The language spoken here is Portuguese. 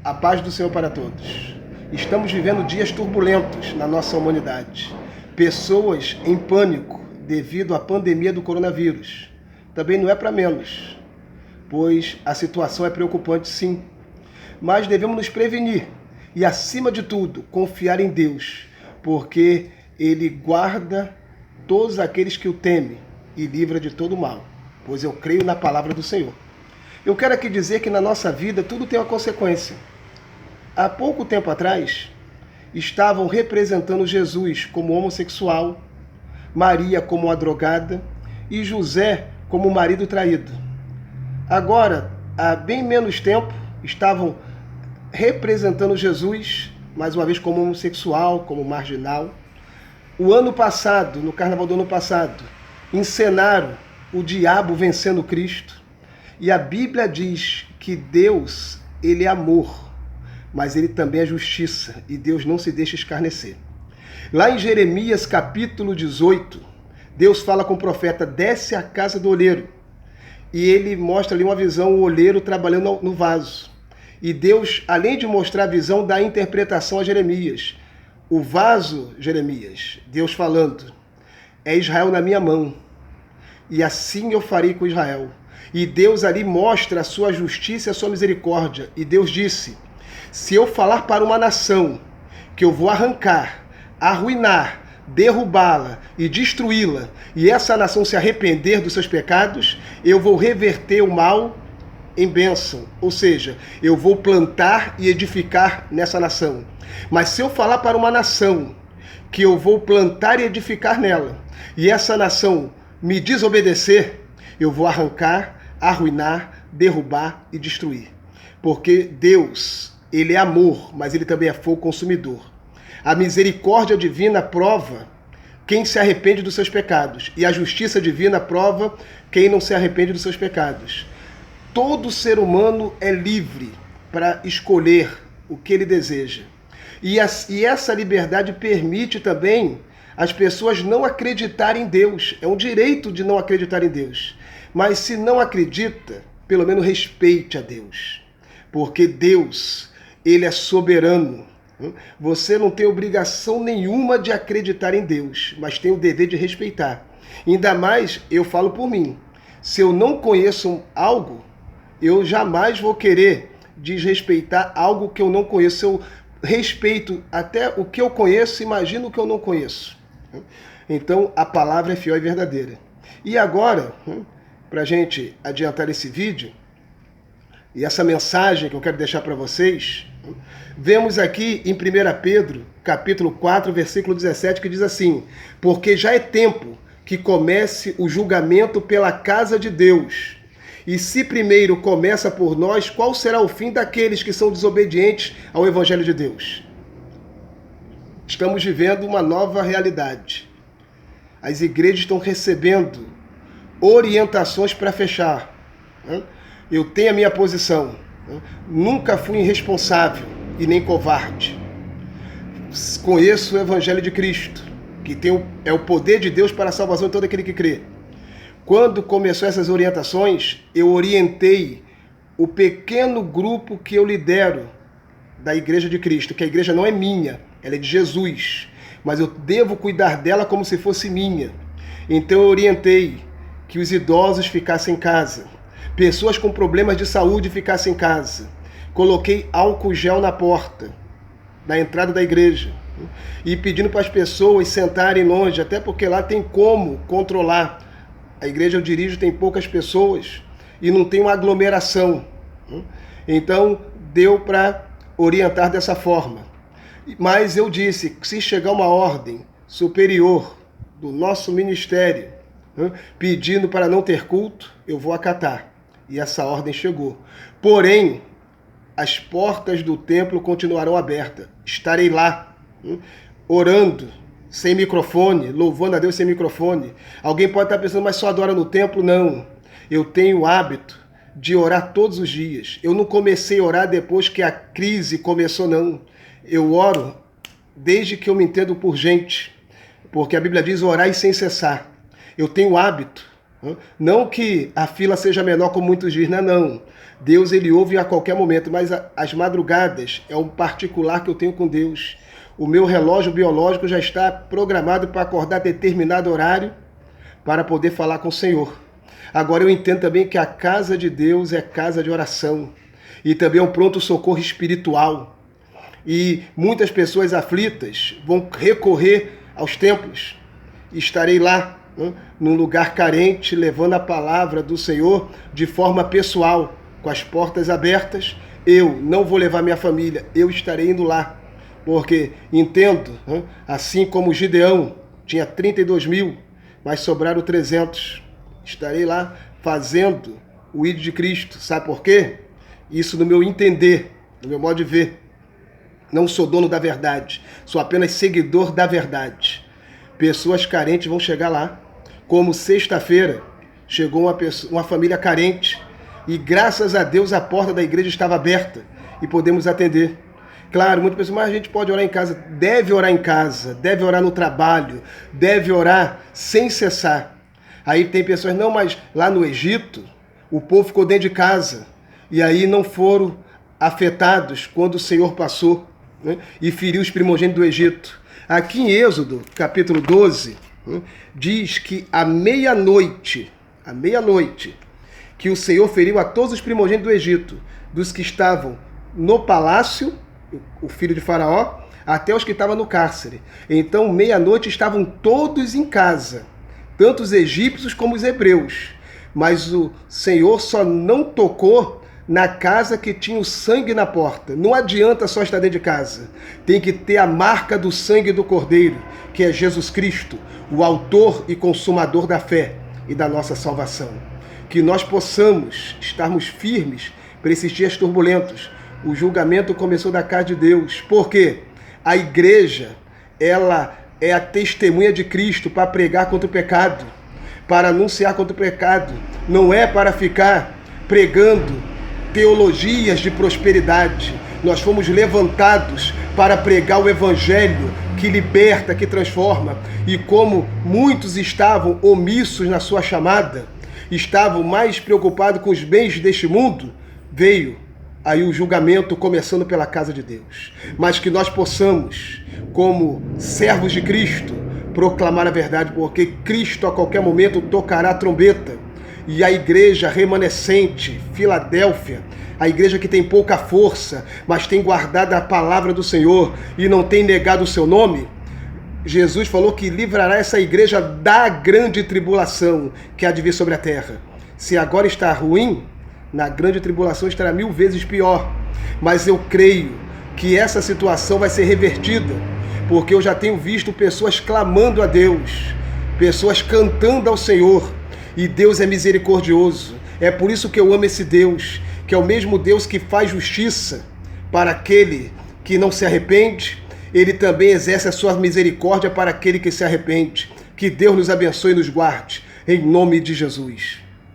A paz do Senhor para todos. Estamos vivendo dias turbulentos na nossa humanidade. Pessoas em pânico devido à pandemia do coronavírus. Também não é para menos, pois a situação é preocupante sim. Mas devemos nos prevenir e, acima de tudo, confiar em Deus, porque Ele guarda todos aqueles que o temem e livra de todo mal, pois eu creio na palavra do Senhor. Eu quero aqui dizer que na nossa vida tudo tem uma consequência. Há pouco tempo atrás, estavam representando Jesus como homossexual, Maria como uma drogada e José como marido traído. Agora, há bem menos tempo, estavam representando Jesus, mais uma vez como homossexual, como marginal. O ano passado, no carnaval do ano passado, encenaram o diabo vencendo Cristo. E a Bíblia diz que Deus, Ele é amor, mas Ele também é justiça, e Deus não se deixa escarnecer. Lá em Jeremias capítulo 18, Deus fala com o profeta: desce à casa do oleiro. E ele mostra ali uma visão, o oleiro trabalhando no vaso. E Deus, além de mostrar a visão, dá a interpretação a Jeremias. O vaso, Jeremias, Deus falando, é Israel na minha mão, e assim eu farei com Israel. E Deus ali mostra a sua justiça e a sua misericórdia. E Deus disse: se eu falar para uma nação que eu vou arrancar, arruinar, derrubá-la e destruí-la, e essa nação se arrepender dos seus pecados, eu vou reverter o mal em bênção. Ou seja, eu vou plantar e edificar nessa nação. Mas se eu falar para uma nação que eu vou plantar e edificar nela, e essa nação me desobedecer, eu vou arrancar, arruinar, derrubar e destruir. Porque Deus, Ele é amor, mas Ele também é fogo consumidor. A misericórdia divina prova quem se arrepende dos seus pecados, e a justiça divina prova quem não se arrepende dos seus pecados. Todo ser humano é livre para escolher o que ele deseja. E essa liberdade permite também as pessoas não acreditarem em Deus. É um direito de não acreditar em Deus. Mas se não acredita, pelo menos respeite a Deus. Porque Deus, Ele é soberano. Você não tem obrigação nenhuma de acreditar em Deus, mas tem o dever de respeitar. Ainda mais, eu falo por mim. Se eu não conheço algo, eu jamais vou querer desrespeitar algo que eu não conheço. Eu respeito até o que eu conheço, imagino o que eu não conheço. Então, a palavra é fiel e verdadeira. E agora, para a gente adiantar esse vídeo, e essa mensagem que eu quero deixar para vocês, vemos aqui em 1 Pedro, capítulo 4, versículo 17, que diz assim: porque já é tempo que comece o julgamento pela casa de Deus. E se primeiro começa por nós, qual será o fim daqueles que são desobedientes ao Evangelho de Deus? Estamos vivendo uma nova realidade. As igrejas estão recebendo orientações para fechar. Eu tenho a minha posição. Nunca fui irresponsável e nem covarde. Conheço o Evangelho de Cristo, que é o poder de Deus para a salvação de todo aquele que crê. Quando começou essas orientações, eu orientei o pequeno grupo que eu lidero da Igreja de Cristo, que a igreja não é minha, ela é de Jesus, mas eu devo cuidar dela como se fosse minha. Então eu orientei que os idosos ficassem em casa, pessoas com problemas de saúde ficassem em casa. Coloquei álcool gel na porta da entrada da igreja e pedindo para as pessoas sentarem longe, até porque lá tem como controlar. A igreja eu dirijo, tem poucas pessoas e não tem uma aglomeração. Então, deu para orientar dessa forma. Mas eu disse, se chegar uma ordem superior do nosso ministério, pedindo para não ter culto, eu vou acatar. E essa ordem chegou. Porém, as portas do templo continuarão abertas. Estarei lá, orando, sem microfone, louvando a Deus sem microfone. Alguém pode estar pensando, mas só adora no templo? Não. Eu tenho o hábito de orar todos os dias. Eu não comecei a orar depois que a crise começou, não. Eu oro desde que eu me entendo por gente. Porque a Bíblia diz orar e sem cessar. Eu tenho o hábito Não que a fila seja menor, como muitos dizem, não. Deus, ele ouve a qualquer momento, mas as madrugadas é um particular que eu tenho com Deus. O meu relógio biológico já está programado para acordar determinado horário para poder falar com o Senhor. Agora eu entendo também que a casa de Deus é casa de oração e também é um pronto-socorro espiritual. E muitas pessoas aflitas vão recorrer aos templos. Estarei lá, num lugar carente, levando a palavra do Senhor de forma pessoal, com as portas abertas. Eu não vou levar minha família, eu estarei indo lá. Porque entendo, assim como Gideão tinha 32 mil, mas sobraram 300. Estarei lá fazendo o ídolo de Cristo. Sabe por quê? Isso no meu entender, no meu modo de ver. Não sou dono da verdade, sou apenas seguidor da verdade. Pessoas carentes vão chegar lá, como sexta-feira chegou uma família carente e graças a Deus a porta da igreja estava aberta e podemos atender. Claro, muitas pessoas, mas a gente pode orar em casa. Deve orar em casa, deve orar no trabalho, deve orar sem cessar. Aí tem pessoas, não, mas lá no Egito, o povo ficou dentro de casa e aí não foram afetados quando o Senhor passou, e feriu os primogênitos do Egito. Aqui em Êxodo, capítulo 12, diz que à meia-noite, que o Senhor feriu a todos os primogênitos do Egito, dos que estavam no palácio, o filho de Faraó, até os que estavam no cárcere. Então, meia-noite estavam todos em casa, tanto os egípcios como os hebreus. Mas o Senhor só não tocou na casa que tinha o sangue na porta. Não adianta só estar dentro de casa. Tem que ter a marca do sangue do Cordeiro, que é Jesus Cristo, o autor e consumador da fé e da nossa salvação. Que nós possamos estarmos firmes para esses dias turbulentos. O julgamento começou da casa de Deus. Por quê? A igreja, ela é a testemunha de Cristo para pregar contra o pecado, para anunciar contra o pecado. Não é para ficar pregando teologias de prosperidade. Nós fomos levantados para pregar o evangelho que liberta, que transforma. E como muitos estavam omissos na sua chamada, estavam mais preocupados com os bens deste mundo, veio aí o julgamento começando pela casa de Deus. Mas que nós possamos, como servos de Cristo, proclamar a verdade, porque Cristo a qualquer momento tocará a trombeta. E a igreja remanescente, Filadélfia, a igreja que tem pouca força, mas tem guardado a palavra do Senhor e não tem negado o seu nome, Jesus falou que livrará essa igreja da grande tribulação que há de vir sobre a terra. Se agora está ruim, na grande tribulação estará 1000 vezes pior. Mas eu creio que essa situação vai ser revertida, porque eu já tenho visto pessoas clamando a Deus, pessoas cantando ao Senhor, e Deus é misericordioso. É por isso que eu amo esse Deus, que é o mesmo Deus que faz justiça para aquele que não se arrepende. Ele também exerce a sua misericórdia para aquele que se arrepende. Que Deus nos abençoe e nos guarde, em nome de Jesus.